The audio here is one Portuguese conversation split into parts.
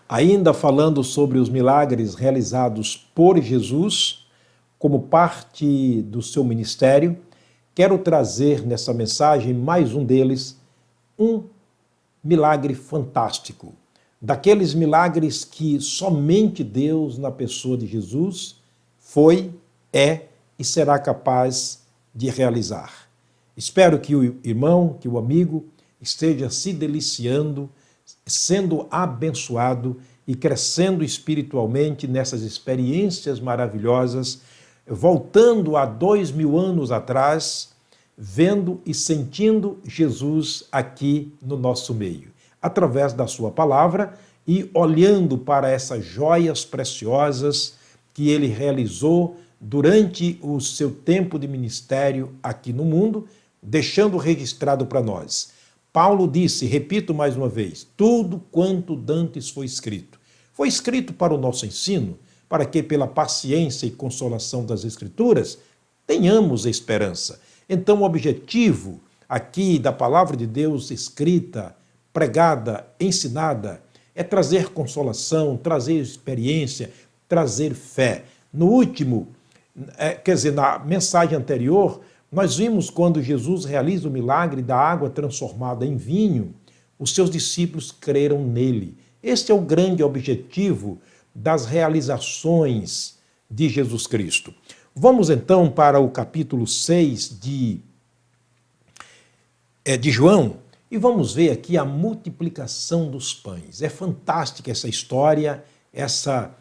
Ainda falando sobre os milagres realizados por Jesus, como parte do seu ministério, quero trazer nessa mensagem mais um deles, um milagre fantástico. Daqueles milagres que somente Deus, na pessoa de Jesus, foi, é e será capaz de realizar. Espero que o irmão, que o amigo esteja se deliciando, sendo abençoado e crescendo espiritualmente nessas experiências maravilhosas, voltando a 2000 anos atrás, vendo e sentindo Jesus aqui no nosso meio, através da sua palavra e olhando para essas joias preciosas que ele realizou durante o seu tempo de ministério aqui no mundo, deixando registrado para nós. Paulo disse, repito mais uma vez, tudo quanto dantes foi escrito. Foi escrito para o nosso ensino, para que pela paciência e consolação das Escrituras tenhamos esperança. Então o objetivo aqui da palavra de Deus escrita, pregada, ensinada, é trazer consolação, trazer experiência, trazer fé. No último, na mensagem anterior, nós vimos quando Jesus realiza o milagre da água transformada em vinho, os seus discípulos creram nele. Este é o grande objetivo das realizações de Jesus Cristo. Vamos então para o capítulo 6 de João e vamos ver aqui a multiplicação dos pães. É fantástica essa história,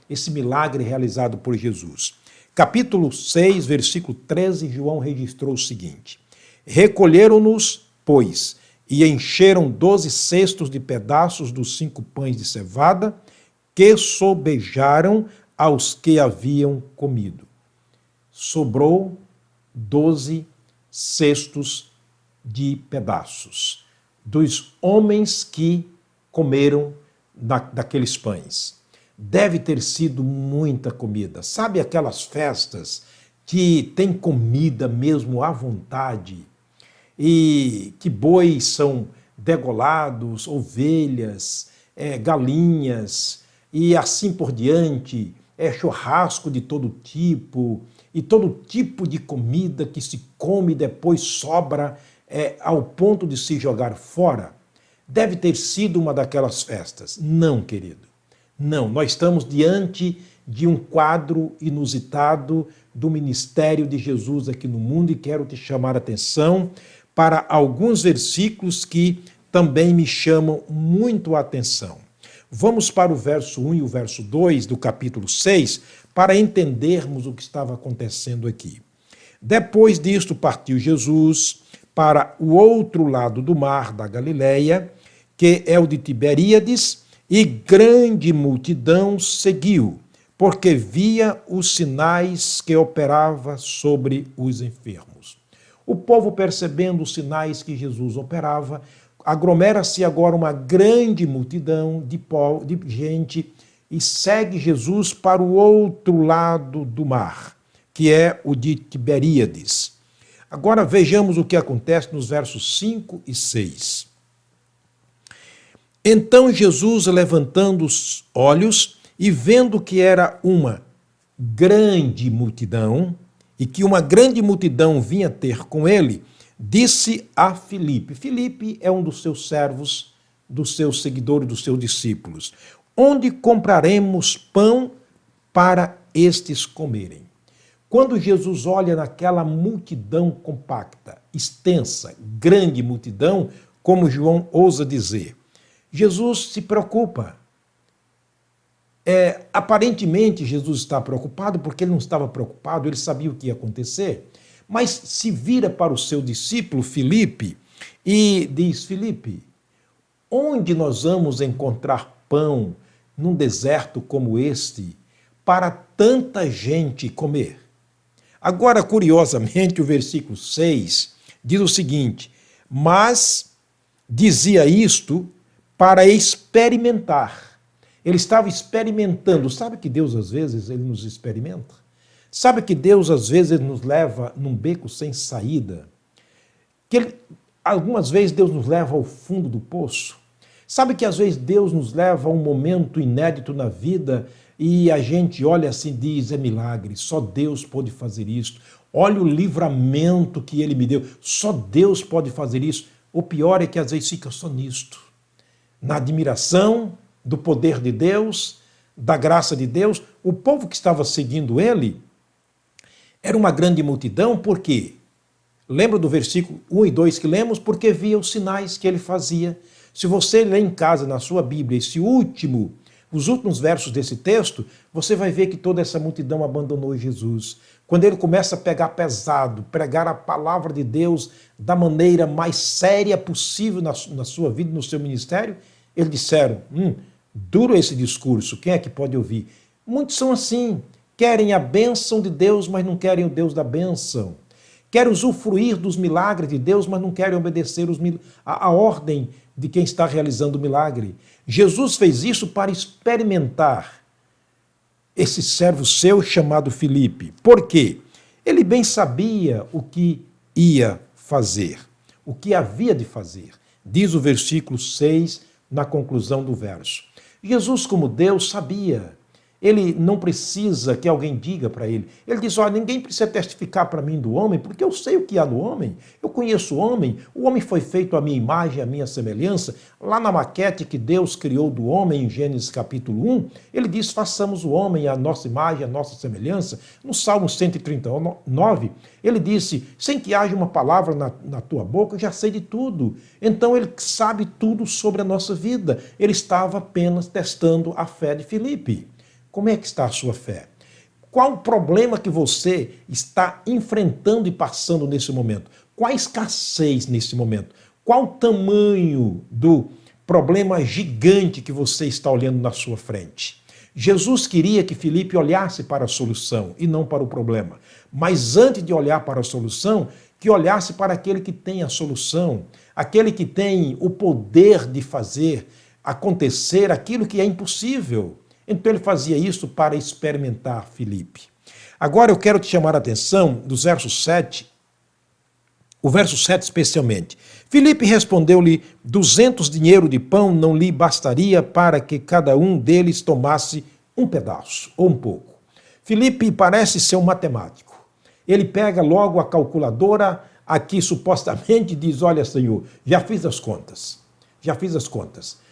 esse milagre realizado por Jesus. Capítulo 6, versículo 13, João registrou o seguinte: recolheram-nos, pois, e encheram 12 cestos de pedaços dos 5 pães de cevada, que sobejaram aos que haviam comido. Sobrou 12 cestos de pedaços dos homens que comeram daqueles pães. Deve ter sido muita comida. Sabe aquelas festas que tem comida mesmo à vontade e que bois são degolados, ovelhas, galinhas e assim por diante, churrasco de todo tipo e todo tipo de comida que se come e depois sobra ao ponto de se jogar fora? Deve ter sido uma daquelas festas. Não, querido. Não, nós estamos diante de um quadro inusitado do ministério de Jesus aqui no mundo e quero te chamar a atenção para alguns versículos que também me chamam muito a atenção. Vamos para o verso 1 e o verso 2 do capítulo 6 para entendermos o que estava acontecendo aqui. Depois disto partiu Jesus para o outro lado do mar da Galileia, que é o de Tiberíades, e grande multidão seguiu, porque via os sinais que operava sobre os enfermos. O povo, percebendo os sinais que Jesus operava, aglomera-se agora uma grande multidão de gente e segue Jesus para o outro lado do mar, que é o de Tiberíades. Agora vejamos o que acontece nos versos 5 e 6. Então Jesus, levantando os olhos e vendo que era uma grande multidão, e que uma grande multidão vinha ter com ele, disse a Filipe. Filipe é um dos seus servos, dos seus seguidores, dos seus discípulos. Onde compraremos pão para estes comerem? Quando Jesus olha naquela multidão compacta, extensa, grande multidão, como João ousa dizer, Jesus se preocupa. Aparentemente, Jesus está preocupado porque ele não estava preocupado, ele sabia o que ia acontecer, mas se vira para o seu discípulo Filipe e diz, Filipe, onde nós vamos encontrar pão num deserto como este para tanta gente comer? Agora, curiosamente, o versículo 6 diz o seguinte, mas dizia isto para experimentar. Ele estava experimentando. Sabe que Deus, às vezes, ele nos experimenta? Sabe que Deus, às vezes, ele nos leva num beco sem saída? Algumas vezes Deus nos leva ao fundo do poço. Sabe que às vezes Deus nos leva a um momento inédito na vida e a gente olha assim e diz, é milagre, só Deus pode fazer isso. Olha o livramento que Ele me deu, só Deus pode fazer isso. O pior é que às vezes fica só nisto, na admiração do poder de Deus, da graça de Deus. O povo que estava seguindo Ele era uma grande multidão, por quê? Lembra do versículo 1 e 2 que lemos? Porque via os sinais que Ele fazia. Se você ler em casa, na sua Bíblia, os últimos versos desse texto, você vai ver que toda essa multidão abandonou Jesus. Quando ele começa a pegar pesado, pregar a palavra de Deus da maneira mais séria possível na sua vida, no seu ministério, eles disseram, duro esse discurso, quem é que pode ouvir? Muitos são assim, querem a bênção de Deus, mas não querem o Deus da bênção. Querem usufruir dos milagres de Deus, mas não querem obedecer a ordem de quem está realizando o milagre. Jesus fez isso para experimentar esse servo seu chamado Filipe. Por quê? Ele bem sabia o que ia fazer, o que havia de fazer. Diz o versículo 6 na conclusão do verso. Jesus, como Deus, sabia. Ele não precisa que alguém diga para ele. Ele diz, olha, ninguém precisa testificar para mim do homem, porque eu sei o que há no homem. Eu conheço o homem foi feito à minha imagem, à minha semelhança. Lá na maquete que Deus criou do homem, em Gênesis capítulo 1, ele diz, façamos o homem à nossa imagem, à nossa semelhança. No Salmo 139, ele disse, sem que haja uma palavra na tua boca, eu já sei de tudo. Então ele sabe tudo sobre a nossa vida. Ele estava apenas testando a fé de Filipe. Como é que está a sua fé? Qual o problema que você está enfrentando e passando nesse momento? Qual a escassez nesse momento? Qual o tamanho do problema gigante que você está olhando na sua frente? Jesus queria que Filipe olhasse para a solução e não para o problema. Mas antes de olhar para a solução, que olhasse para aquele que tem a solução, aquele que tem o poder de fazer acontecer aquilo que é impossível. Então ele fazia isso para experimentar Filipe. Agora eu quero te chamar a atenção dos versos 7, o verso 7 especialmente. Filipe respondeu-lhe, 200 dinheiro de pão não lhe bastaria para que cada um deles tomasse um pedaço, ou um pouco. Filipe parece ser um matemático. Ele pega logo a calculadora, aqui supostamente diz, olha Senhor, já fiz as contas,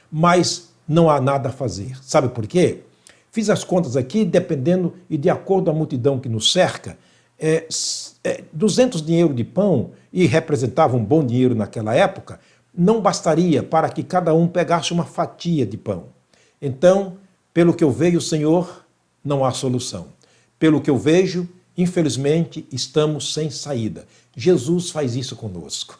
mas não há nada a fazer. Sabe por quê? Fiz as contas aqui, dependendo e de acordo com a multidão que nos cerca, 200 dinheiro de pão, e representava um bom dinheiro naquela época, não bastaria para que cada um pegasse uma fatia de pão. Então, pelo que eu vejo, Senhor, não há solução. Pelo que eu vejo, infelizmente, estamos sem saída. Jesus faz isso conosco.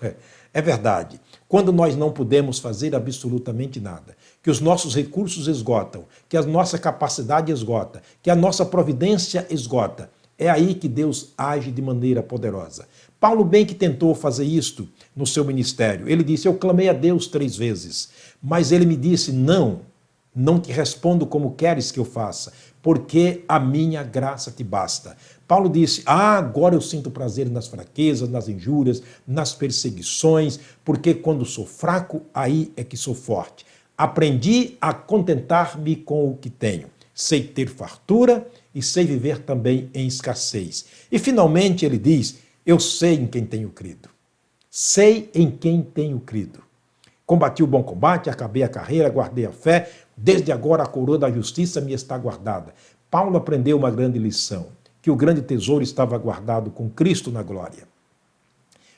É verdade. Quando nós não podemos fazer absolutamente nada, que os nossos recursos esgotam, que a nossa capacidade esgota, que a nossa providência esgota, é aí que Deus age de maneira poderosa. Paulo bem que tentou fazer isto no seu ministério. Ele disse, eu clamei a Deus 3 vezes, mas ele me disse, não te respondo como queres que eu faça, porque a minha graça te basta. Paulo disse, agora eu sinto prazer nas fraquezas, nas injúrias, nas perseguições, porque quando sou fraco, aí é que sou forte. Aprendi a contentar-me com o que tenho. Sei ter fartura e sei viver também em escassez. E finalmente ele diz, eu sei em quem tenho crido. Sei em quem tenho crido. Combati o bom combate, acabei a carreira, guardei a fé, desde agora a coroa da justiça me está guardada. Paulo aprendeu uma grande lição, que o grande tesouro estava guardado com Cristo na glória.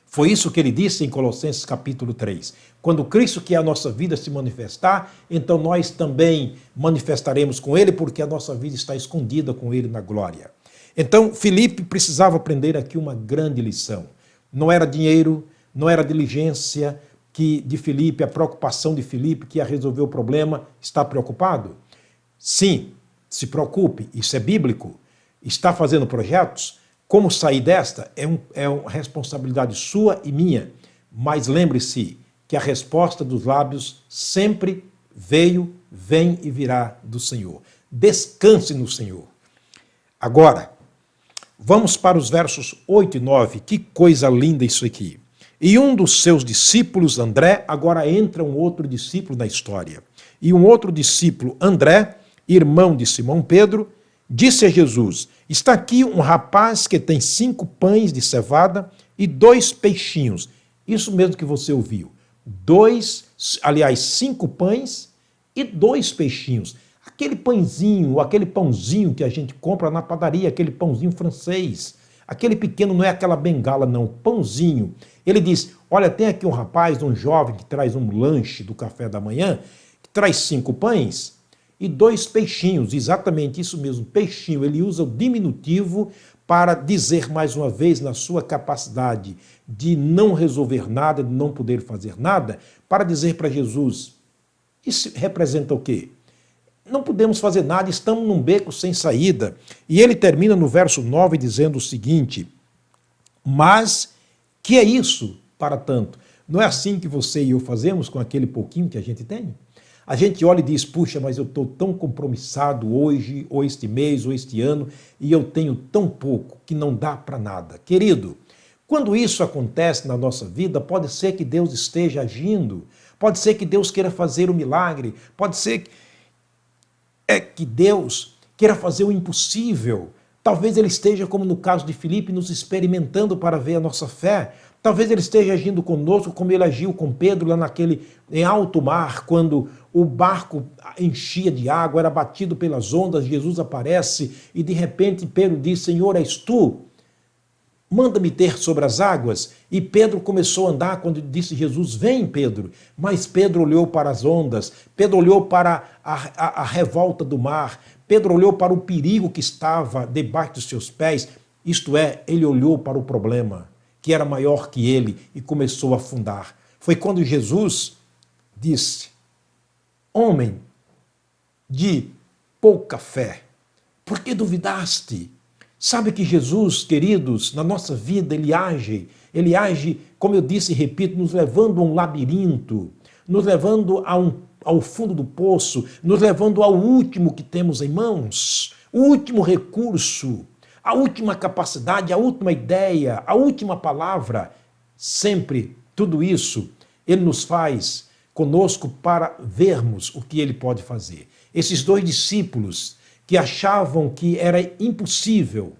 Foi isso que ele disse em Colossenses capítulo 3. Quando Cristo, que é a nossa vida, se manifestar, então nós também manifestaremos com ele, porque a nossa vida está escondida com ele na glória. Então, Filipe precisava aprender aqui uma grande lição. Não era dinheiro, não era diligência de Filipe, a preocupação de Filipe que ia resolver o problema. Está preocupado? Sim, se preocupe, isso é bíblico. Está fazendo projetos? Como sair desta? É uma responsabilidade sua e minha. Mas lembre-se que a resposta dos lábios sempre veio, vem e virá do Senhor. Descanse no Senhor. Agora, vamos para os versos 8 e 9. Que coisa linda isso aqui. E um dos seus discípulos, André, agora entra um outro discípulo na história. E um outro discípulo, André, irmão de Simão Pedro, disse a Jesus: está aqui um rapaz que tem 5 pães de cevada e 2 peixinhos. Isso mesmo que você ouviu. 5 pães e 2 peixinhos. Aquele pãezinho, aquele pãozinho que a gente compra na padaria, aquele pãozinho francês. Aquele pequeno não é aquela bengala, não, pãozinho. Ele diz: olha, tem aqui um rapaz, um jovem que traz um lanche do café da manhã, que traz 5 pães e 2 peixinhos. Exatamente isso mesmo, peixinho. Ele usa o diminutivo para dizer mais uma vez, na sua capacidade de não resolver nada, de não poder fazer nada, para dizer para Jesus: isso representa o quê? Não podemos fazer nada, estamos num beco sem saída. E ele termina no verso 9 dizendo o seguinte: mas que é isso para tanto? Não é assim que você e eu fazemos com aquele pouquinho que a gente tem? A gente olha e diz: puxa, mas eu estou tão compromissado hoje, ou este mês, ou este ano, e eu tenho tão pouco que não dá para nada. Querido, quando isso acontece na nossa vida, pode ser que Deus esteja agindo, pode ser que Deus queira fazer um milagre, pode ser que Deus queira fazer o impossível. Talvez Ele esteja, como no caso de Filipe, nos experimentando para ver a nossa fé. Talvez Ele esteja agindo conosco como Ele agiu com Pedro lá em alto mar, quando o barco enchia de água, era batido pelas ondas, Jesus aparece e de repente Pedro diz: Senhor, és tu? Manda-me ter sobre as águas. E Pedro começou a andar quando disse Jesus: vem, Pedro. Mas Pedro olhou para as ondas, Pedro olhou para a revolta do mar, Pedro olhou para o perigo que estava debaixo dos seus pés. Isto é, ele olhou para o problema, que era maior que ele, e começou a afundar. Foi quando Jesus disse: homem de pouca fé, por que duvidaste? Sabe que Jesus, queridos, na nossa vida, ele age, como eu disse e repito, nos levando a um labirinto, nos levando ao fundo do poço, nos levando ao último que temos em mãos, o último recurso, a última capacidade, a última ideia, a última palavra. Sempre tudo isso ele nos faz conosco para vermos o que ele pode fazer. Esses 2 discípulos que achavam que era impossível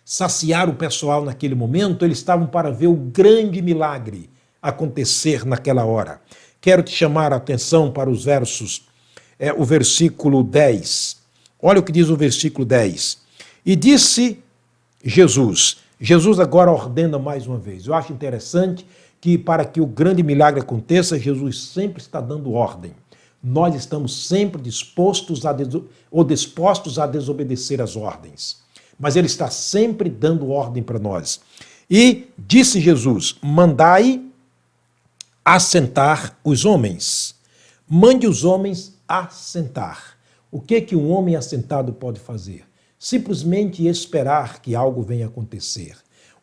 saciar o pessoal naquele momento, eles estavam para ver o grande milagre acontecer naquela hora. Quero te chamar a atenção para os versos, o versículo 10. Olha o que diz o versículo 10. E disse Jesus agora ordena mais uma vez. Eu acho interessante que para que o grande milagre aconteça, Jesus sempre está dando ordem. Nós estamos sempre dispostos a desobedecer as ordens. Mas ele está sempre dando ordem para nós. E disse Jesus: mandai assentar os homens. Mande os homens assentar. O que um homem assentado pode fazer? Simplesmente esperar que algo venha acontecer.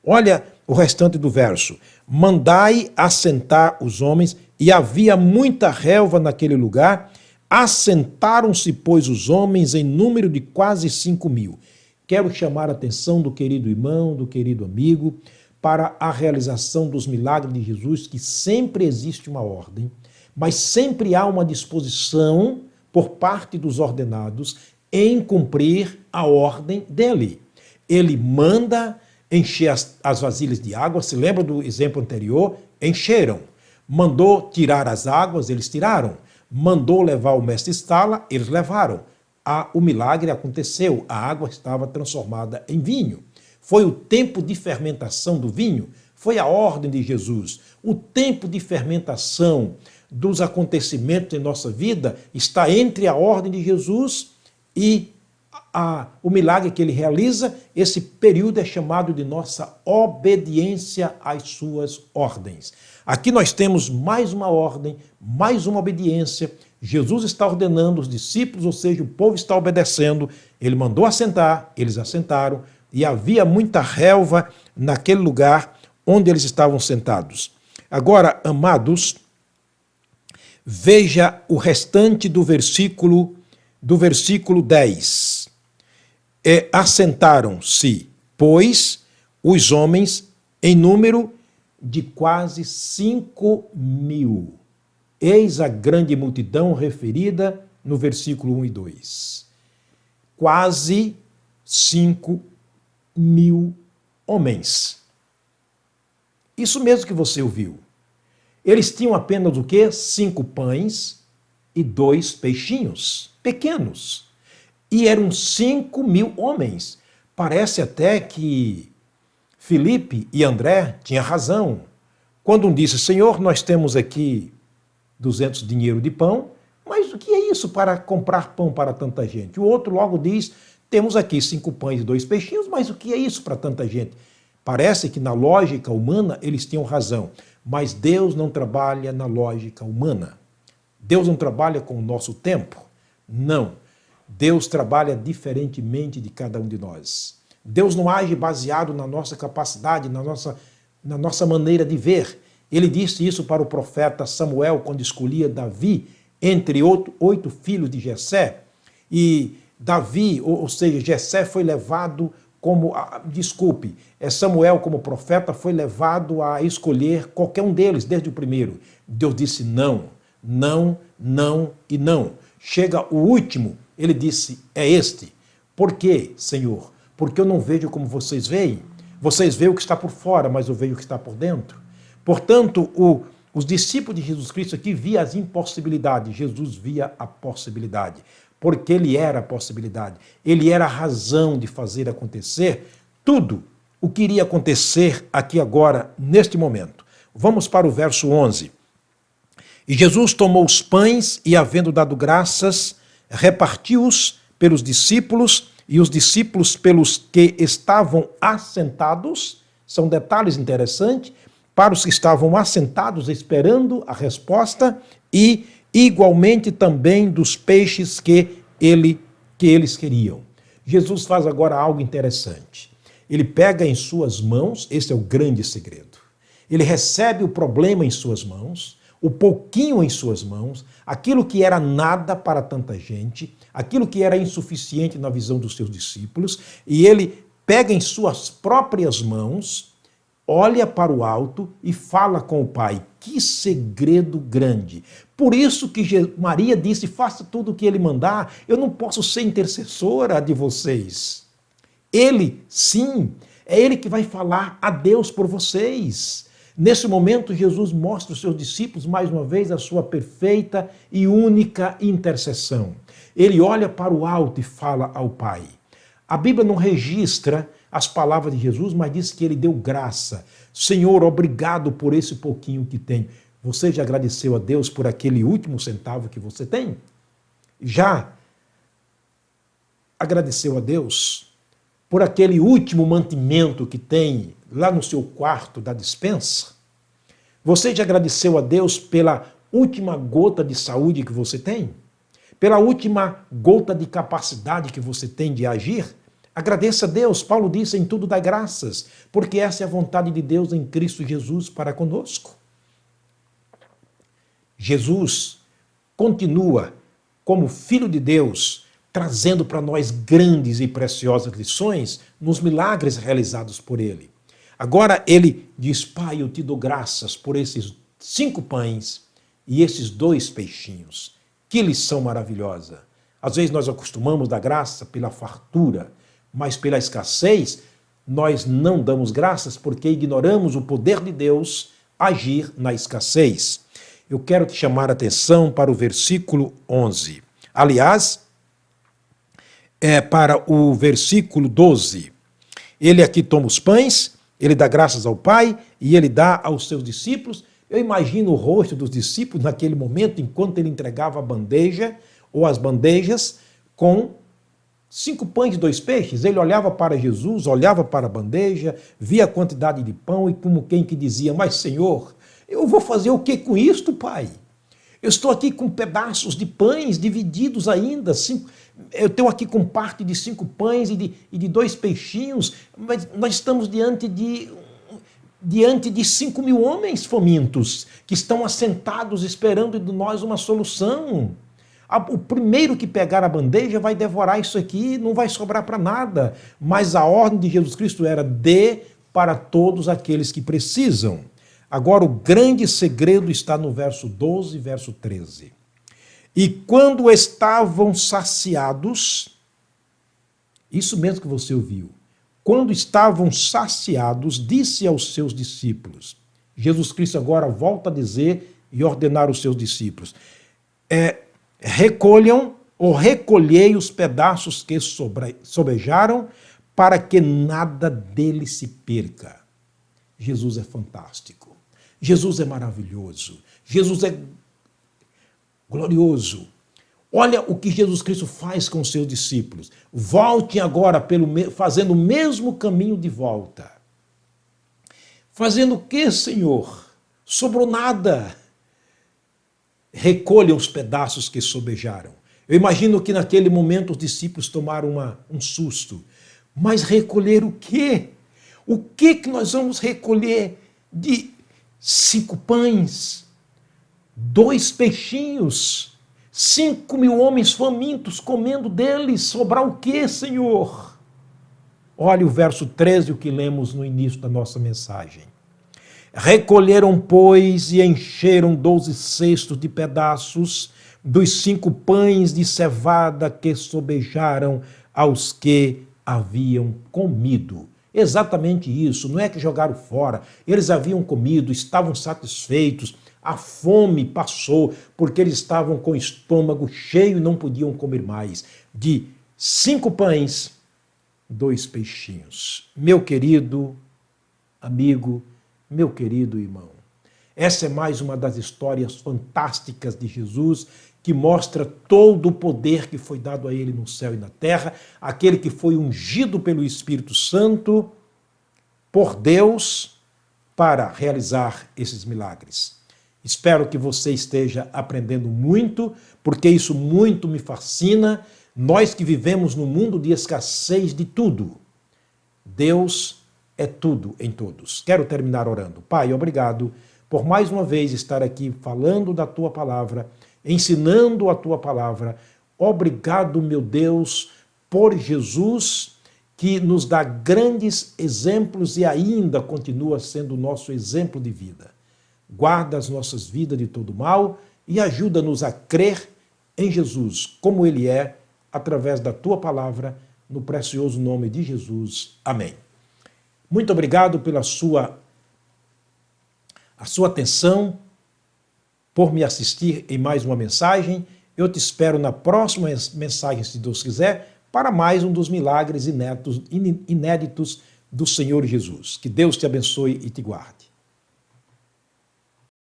Olha o restante do verso. Mandai assentar os homens, e havia muita relva naquele lugar. Assentaram-se, pois, os homens em número de quase 5.000. Quero chamar a atenção do querido irmão, do querido amigo, para a realização dos milagres de Jesus, que sempre existe uma ordem, mas sempre há uma disposição por parte dos ordenados em cumprir a ordem dele. Ele manda encher as vasilhas de água, se lembra do exemplo anterior? Encheram. Mandou tirar as águas, eles tiraram. Mandou levar o mestre Estala, eles levaram. O milagre aconteceu, a água estava transformada em vinho. Foi o tempo de fermentação do vinho, foi a ordem de Jesus. O tempo de fermentação dos acontecimentos em nossa vida está entre a ordem de Jesus e o milagre que ele realiza. Esse período é chamado de nossa obediência às suas ordens. Aqui nós temos mais uma ordem, mais uma obediência. Jesus está ordenando os discípulos, ou seja, o povo está obedecendo. Ele mandou assentar, eles assentaram, e havia muita relva naquele lugar onde eles estavam sentados. Agora, amados, veja o restante do versículo 10. Assentaram-se, pois, os homens em número de quase 5.000. Eis a grande multidão referida no versículo 1 e 2. Quase 5.000 homens. Isso mesmo que você ouviu. Eles tinham apenas o quê? 5 pães e 2 peixinhos, pequenos. E eram 5.000 homens. Parece até que Filipe e André tinham razão. Quando um disse, Senhor, nós temos aqui 200 dinheiro de pão, mas o que é isso para comprar pão para tanta gente? O outro logo diz, temos aqui 5 pães e 2 peixinhos, mas o que é isso para tanta gente? Parece que na lógica humana eles tinham razão, mas Deus não trabalha na lógica humana. Deus não trabalha com o nosso tempo. Não. Deus trabalha diferentemente de cada um de nós. Deus não age baseado na nossa capacidade, na nossa maneira de ver. Ele disse isso para o profeta Samuel quando escolhia Davi entre 8 filhos de Jessé. E Davi, ou seja, Jessé foi levado como, Samuel como profeta foi levado a escolher qualquer um deles, desde o primeiro. Deus disse não, não, não e não. Chega o último, ele disse, é este. Por quê, Senhor? Porque eu não vejo como vocês veem. Vocês veem o que está por fora, mas eu vejo o que está por dentro. Portanto, os discípulos de Jesus Cristo aqui viam as impossibilidades. Jesus via a possibilidade, porque ele era a possibilidade. Ele era a razão de fazer acontecer tudo o que iria acontecer aqui agora, neste momento. Vamos para o verso 11. E Jesus tomou os pães e, havendo dado graças, repartiu-os pelos discípulos e os discípulos pelos que estavam assentados. São detalhes interessantes. Para os que estavam assentados esperando a resposta e, igualmente, também dos peixes que eles queriam. Jesus faz agora algo interessante. Ele pega em suas mãos, esse é o grande segredo. Ele recebe o problema em suas mãos, o pouquinho em suas mãos, aquilo que era nada para tanta gente, aquilo que era insuficiente na visão dos seus discípulos, e ele pega em suas próprias mãos, olha para o alto e fala com o Pai. Que segredo grande! Por isso que Maria disse, faça tudo o que ele mandar, eu não posso ser intercessora de vocês. Ele, sim, é ele que vai falar a Deus por vocês. Nesse momento, Jesus mostra aos seus discípulos, mais uma vez, a sua perfeita e única intercessão. Ele olha para o alto e fala ao Pai. A Bíblia não registra as palavras de Jesus, mas diz que ele deu graça. Senhor, obrigado por esse pouquinho que tenho. Você já agradeceu a Deus por aquele último centavo que você tem? Já agradeceu a Deus por aquele último mantimento que tem lá no seu quarto da despensa? Você já agradeceu a Deus pela última gota de saúde que você tem? Pela última gota de capacidade que você tem de agir? Agradeça a Deus. Paulo disse, em tudo dá graças, porque essa é a vontade de Deus em Cristo Jesus para conosco. Jesus continua, como Filho de Deus, trazendo para nós grandes e preciosas lições nos milagres realizados por ele. Agora ele diz, Pai, eu te dou graças por esses 5 pães e esses 2 peixinhos. Que lição maravilhosa! Às vezes nós acostumamos dar graça pela fartura, mas pela escassez, nós não damos graças porque ignoramos o poder de Deus agir na escassez. Eu quero te chamar a atenção para o versículo 11. Aliás, para o versículo 12. Ele aqui toma os pães, ele dá graças ao Pai e ele dá aos seus discípulos. Eu imagino o rosto dos discípulos naquele momento, enquanto ele entregava a bandeja ou as bandejas com 5 pães e 2 peixes. Ele olhava para Jesus, olhava para a bandeja, via a quantidade de pão e como quem que dizia, mas Senhor, eu vou fazer o que com isto, Pai? Eu estou aqui com pedaços de pães divididos ainda, eu estou aqui com parte de 5 pães e de 2 peixinhos, mas nós estamos diante de 5.000 homens famintos que estão assentados esperando de nós uma solução. O primeiro que pegar a bandeja vai devorar isso aqui, não vai sobrar para nada. Mas a ordem de Jesus Cristo era dê para todos aqueles que precisam. Agora, o grande segredo está no verso 12 e verso 13. E quando estavam saciados, isso mesmo que você ouviu, quando estavam saciados, disse aos seus discípulos, Jesus Cristo agora volta a dizer e ordenar aos seus discípulos, recolham ou recolhei os pedaços que sobejaram para que nada dele se perca. Jesus é fantástico. Jesus é maravilhoso. Jesus é glorioso. Olha o que Jesus Cristo faz com os seus discípulos. Voltem agora fazendo o mesmo caminho de volta. Fazendo o que, Senhor? Sobrou nada. Recolham os pedaços que sobejaram. Eu imagino que naquele momento os discípulos tomaram um susto. Mas recolher o quê? O que nós vamos recolher de 5 pães, 2 peixinhos, 5.000 homens famintos comendo deles? Sobrar o quê, Senhor? Olha o verso 13, o que lemos no início da nossa mensagem. Recolheram, pois, e encheram 12 cestos de pedaços dos 5 pães de cevada que sobejaram aos que haviam comido. Exatamente isso, não é que jogaram fora, eles haviam comido, estavam satisfeitos, a fome passou, porque eles estavam com o estômago cheio e não podiam comer mais. De 5 pães, 2 peixinhos. Meu querido amigo, meu querido irmão, essa é mais uma das histórias fantásticas de Jesus, que mostra todo o poder que foi dado a ele no céu e na terra, aquele que foi ungido pelo Espírito Santo por Deus para realizar esses milagres. Espero que você esteja aprendendo muito, porque isso muito me fascina. Nós que vivemos num mundo de escassez de tudo, Deus é tudo em todos. Quero terminar orando. Pai, obrigado por mais uma vez estar aqui falando da Tua palavra, ensinando a Tua palavra. Obrigado, meu Deus, por Jesus, que nos dá grandes exemplos e ainda continua sendo o nosso exemplo de vida. Guarda as nossas vidas de todo mal e ajuda-nos a crer em Jesus, como Ele é, através da Tua palavra, no precioso nome de Jesus. Amém. Muito obrigado pela sua atenção, por me assistir em mais uma mensagem. Eu te espero na próxima mensagem, se Deus quiser, para mais um dos milagres inéditos do Senhor Jesus. Que Deus te abençoe e te guarde.